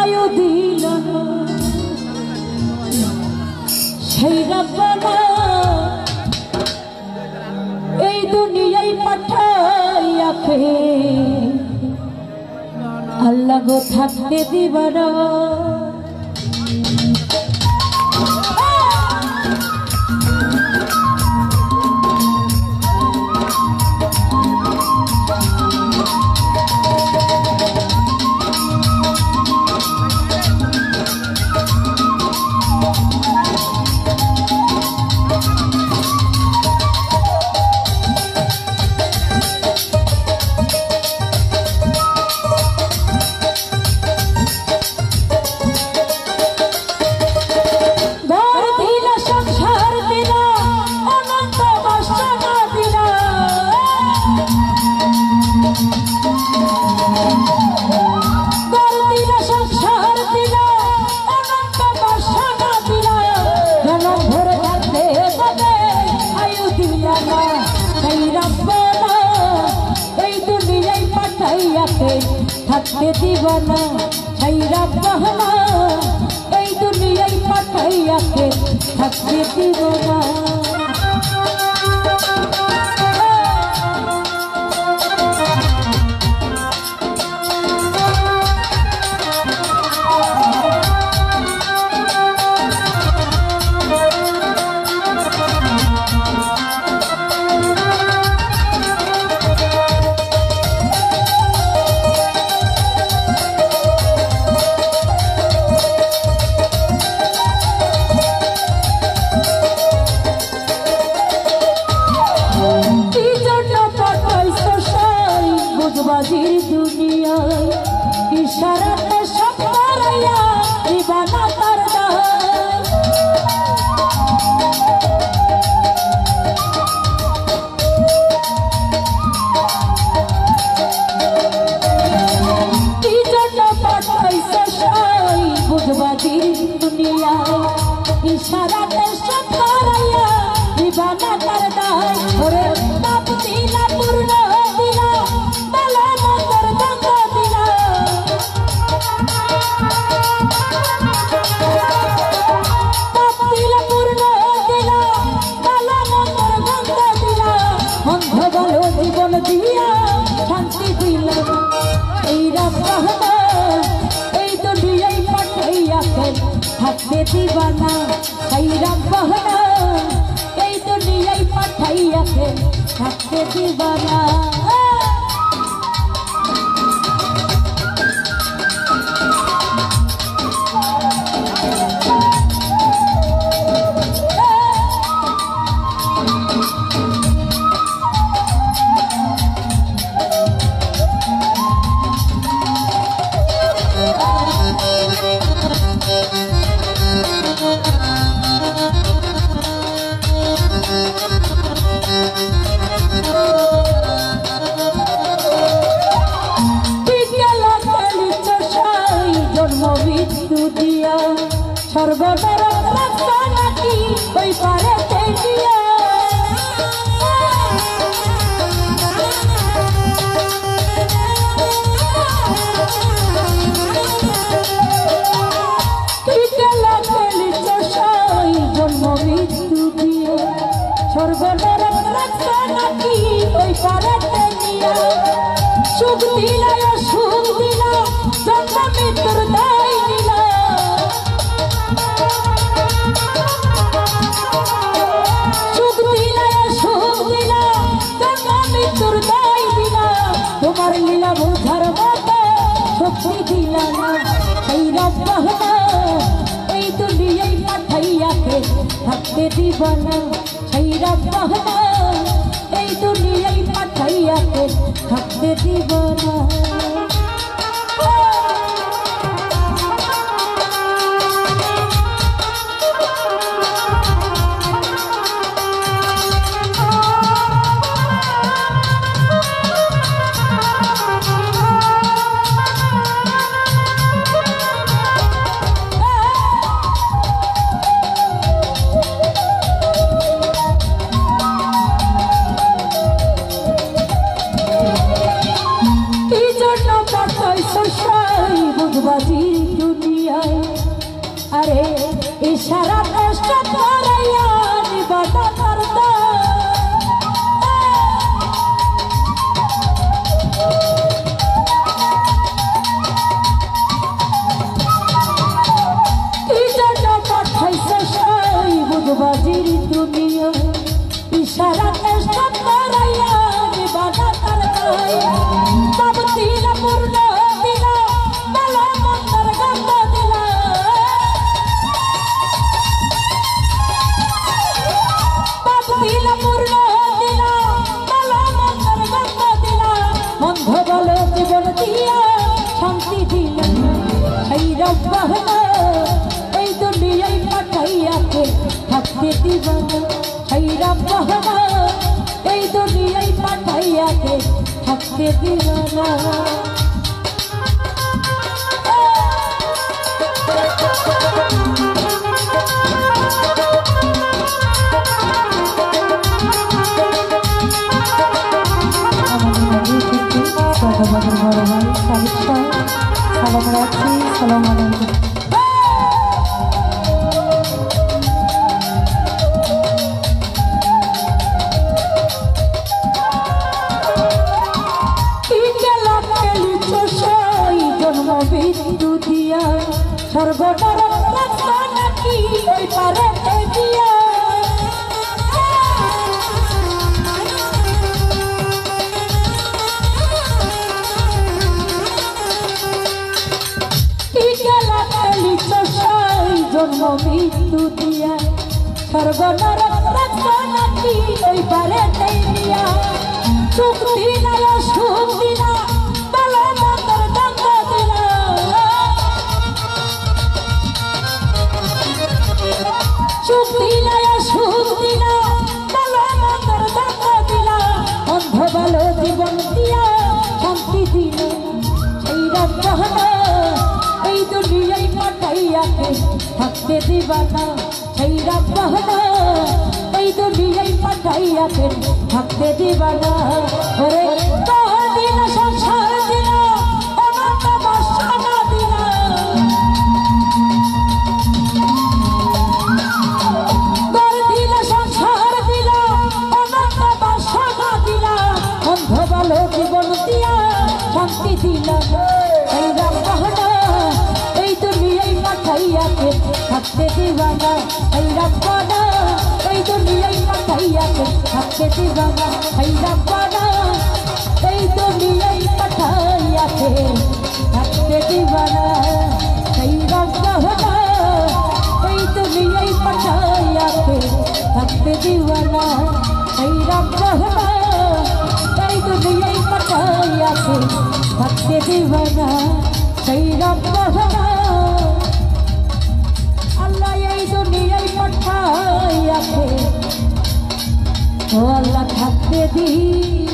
আয়ু দিল সেই রব্বানা এই দুনিয়ায় পাঠাইয়াকে আল্লাহ গো থাকতে দিবানা থাকতে দিবানা সেই রব্বানা এই দুনিয়ায় পাঠাইয়াকে থাকতে দিবানা বাজির দুনিয়ায় ইশারাতে সব করাইয়া দিবানা তার দায় কি জন্য পাঠাইছে সাই বুঝবাজির দুনিয়ায় ইশারাতে সব করাইয়া দিবানা তার দায় ওরে বাপ দিলা পূর্ণ দিলা জীবন দিয়া শান্তি দিল এই রব্বানা এই দুনিয়ায় পাঠাইয়াকে থাকতে দিবানা এই রব্বানা এই দুনিয়ায় পাঠাইয়াকে থাকতে দিবানা সর্বদার রাস্তা নাকি ওই পারে দিয়া জন্ম মৃত্যু দিয়া সর্বদার রাস্তা নাকি ওই পারে দিয়া সুখ দিলা সুখ দিলা জন্ম মৃত্যুর দায় দিলা তোমার লীলা বোঝার মতো শক্তি দিলা না এই রব্বানা এই দুনিয়ায় পাঠাইয়াকে থাকতে দিবানা সেই রব্বানা এই দুনিয়ায় পাঠাইয়াকে থাকতে দিবানা পাঠাইছো সাই বুঝবাজি দুনিয়ায় আরে ইশারা কষ্ট করাইয়া নিবাদা করতা কি জন্য পাঠাইছো সাই বুঝবাজি দুনিয়ায় ইশারা কষ্ট করাইয়া নিবাদা করতা তব তিল পূর্ণ দিলা মালা মন্তর গন্ধ দিলা তব তিল পূর্ণ দিলা মালা মন্তর গন্ধ দিলা বন্ধ বল জীবন দিয়া শান্তি দিলা এই রব্বানা এই দুনিয়ায় পাঠাইয়াকে থাকতে দিবানা এই রব্বানা এই দুনিয়ায় পাঠাইয়াকে থাকতে দিবানা সালাম রাখছি সালাম আলাইকুম বিন্দু দিয়া সর্বদর নাকি ওই পারে দিয়া জন্ম মৃত্যু দিয়া সর্বদর নাকি ওই পারে দিয়া চুক্তি নাই সুখ দিনা ভালো জীবন দিয়া শান্তি দিল সেই রব্বানা এই দুনিয়ায় পাঠাইয়াকে থাকতে দিবানা সেই রব্বানা এই দুনিয়ায় পাঠাইয়াকে থাকতে দিবানা ওরে তোর দিল সংসার দিল অনন্ত বাসনা দিল তোর দিল সংসার দিল অনন্ত বাসনা দিল ভালো জীবন দিয়া শান্তি দিলা এই রব্বানা এই দুনিয়ায় পাঠাইয়াকে থাকতে দিবানা এই রব্বানা এই দুনিয়ায় পাঠাইয়াকে থাকতে দিবানা এই রব্বানা এই দুনিয়ায় পাঠাইয়াকে থাকতে দিবানা এই রব্বানা এই দুনিয়ায় পাঠাইয়াকে থাকতে দিবানা এই রব্বানা এই দুনিয়ায় পাঠাইয়াকে থাকতে দিবানা সেই রব্বানা আল্লাহ এই দুনিয়ায় পাঠাইয়াকে ও আল্লাহ থাকতে দি